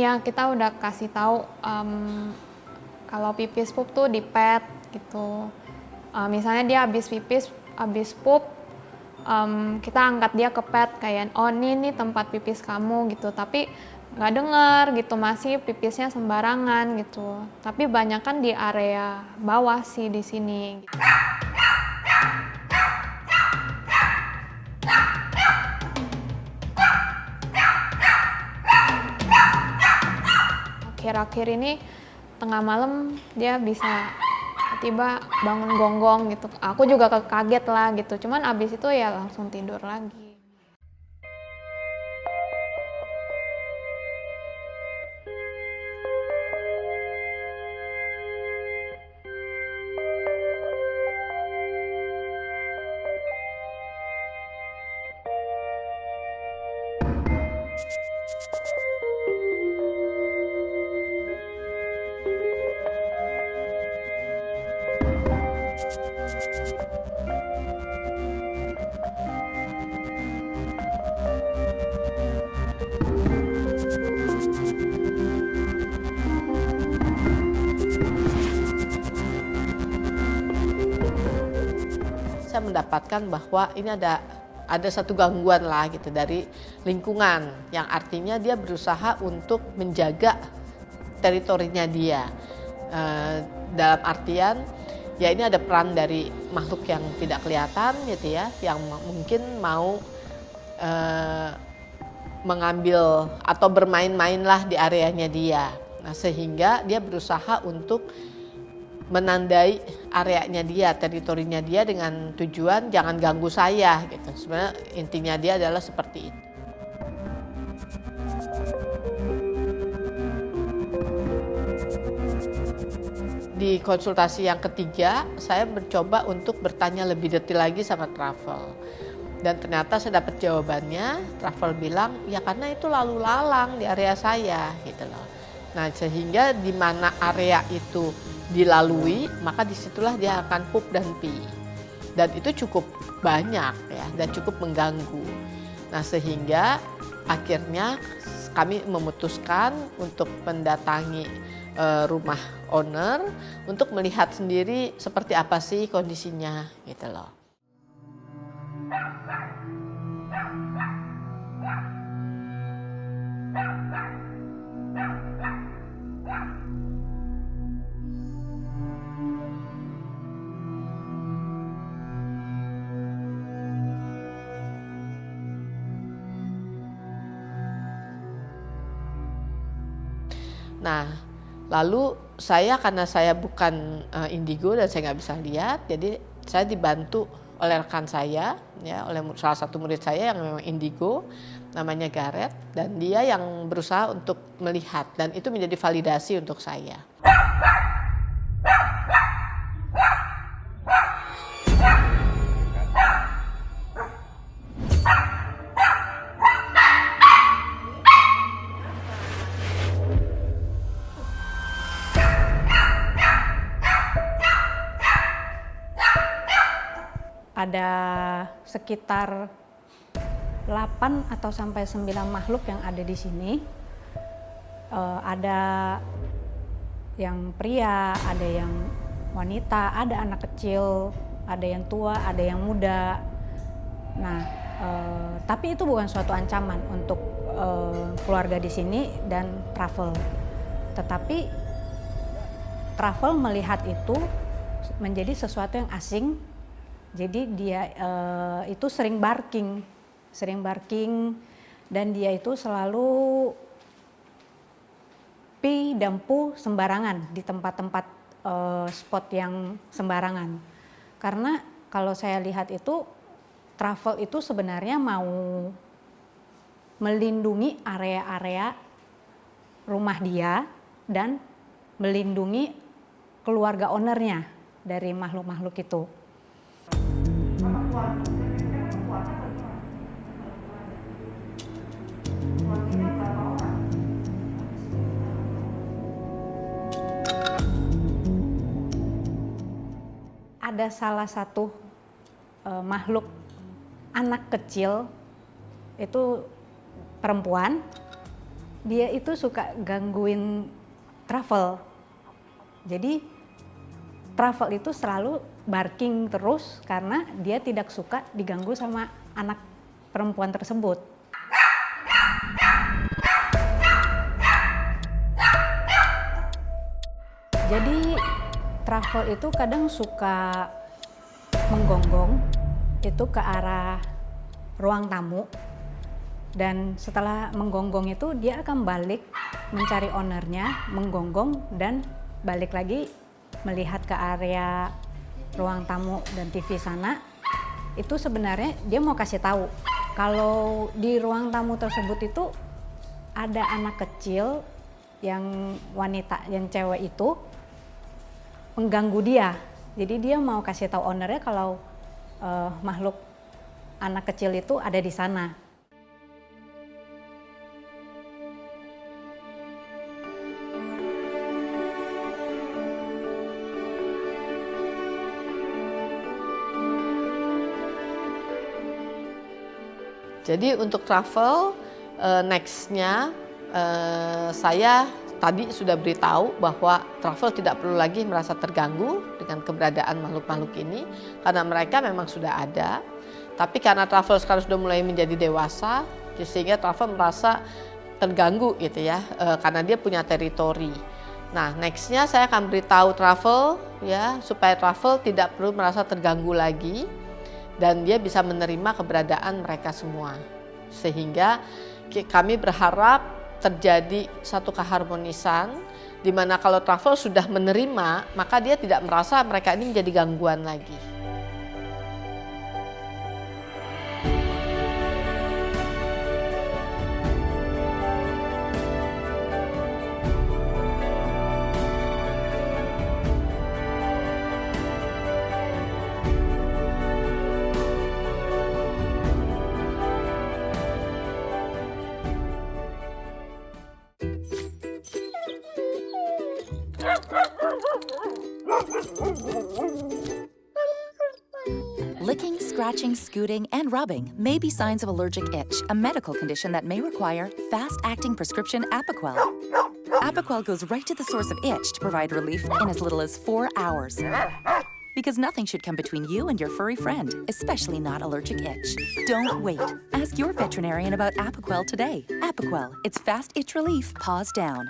Ya kita udah kasih tahu kalau pipis pup tuh di pet gitu. Misalnya dia habis pipis, habis pup, kita angkat dia ke pet kayak, oh ini tempat pipis kamu gitu. Tapi nggak dengar gitu, masih pipisnya sembarangan gitu. Tapi banyak kan di area bawah sih di sini. Gitu. Akhir-akhir ini tengah malam dia bisa tiba bangun gonggong gitu. Aku juga kaget lah gitu. Cuman abis itu ya langsung tidur lagi. Saya mendapatkan bahwa ini ada satu gangguan lah gitu dari lingkungan, yang artinya dia berusaha untuk menjaga teritorinya dia. Dalam artian ya ini ada peran dari makhluk yang tidak kelihatan gitu ya, yang mungkin mau mengambil atau bermain-main lah di areanya dia. Nah, sehingga dia berusaha untuk menandai areanya dia, teritorinya dia dengan tujuan jangan ganggu saya gitu. Sebenarnya intinya dia adalah seperti itu. Di konsultasi yang ketiga, saya mencoba untuk bertanya lebih detail lagi sama Truffle. Dan ternyata saya dapat jawabannya, Truffle bilang, ya karena itu lalu lalang di area saya gitu loh. Nah, sehingga di mana area itu dilalui, maka disitulah dia akan pup dan pi. Dan itu cukup banyak ya, dan cukup mengganggu. Nah, sehingga akhirnya kami memutuskan untuk mendatangi rumah owner untuk melihat sendiri seperti apa sih kondisinya gitu loh. Nah, lalu karena saya bukan indigo dan saya nggak bisa lihat, jadi saya dibantu oleh rekan saya, ya, oleh salah satu murid saya yang memang indigo, namanya Gareth, dan dia yang berusaha untuk melihat, dan itu menjadi validasi untuk saya. Ada sekitar 8 atau sampai 9 makhluk yang ada di sini. Ada yang pria, ada yang wanita, ada anak kecil, ada yang tua, ada yang muda. Nah, tapi itu bukan suatu ancaman untuk keluarga di sini dan Truffle. Tetapi Truffle melihat itu menjadi sesuatu yang asing. Jadi dia itu sering barking dan dia itu selalu pi dan pu sembarangan di tempat-tempat spot yang sembarangan. Karena kalau saya lihat itu Truffle itu sebenarnya mau melindungi area-area rumah dia dan melindungi keluarga ownernya dari makhluk-makhluk itu. Ada salah satu makhluk anak kecil, itu perempuan, dia itu suka gangguin Truffle. Jadi Truffle itu selalu barking terus karena dia tidak suka diganggu sama anak perempuan tersebut. Jadi Truffle itu kadang suka menggonggong itu ke arah ruang tamu, dan setelah menggonggong itu dia akan balik mencari ownernya, menggonggong dan balik lagi melihat ke area ruang tamu dan TV sana. Itu sebenarnya dia mau kasih tahu kalau di ruang tamu tersebut itu ada anak kecil yang wanita, yang cewek itu mengganggu dia. Jadi dia mau kasih tahu ownernya kalau makhluk anak kecil itu ada di sana. Jadi untuk Truffle next-nya saya tadi sudah beritahu bahwa Truffle tidak perlu lagi merasa terganggu dengan keberadaan makhluk-makhluk ini karena mereka memang sudah ada. Tapi karena Truffle sekarang sudah mulai menjadi dewasa, sehingga Truffle merasa terganggu gitu ya, karena dia punya teritori. Nah, next-nya saya akan beritahu Truffle ya supaya Truffle tidak perlu merasa terganggu lagi dan dia bisa menerima keberadaan mereka semua. Sehingga kami berharap terjadi satu keharmonisan di mana kalau Truffle sudah menerima, maka dia tidak merasa mereka ini menjadi gangguan lagi. Licking, scratching, scooting, and rubbing may be signs of allergic itch, a medical condition that may require fast-acting prescription Apoquel. Apoquel goes right to the source of itch to provide relief in as little as 4 hours. Because nothing should come between you and your furry friend, especially not allergic itch. Don't wait. Ask your veterinarian about Apoquel today. Apoquel, it's fast itch relief, paws down.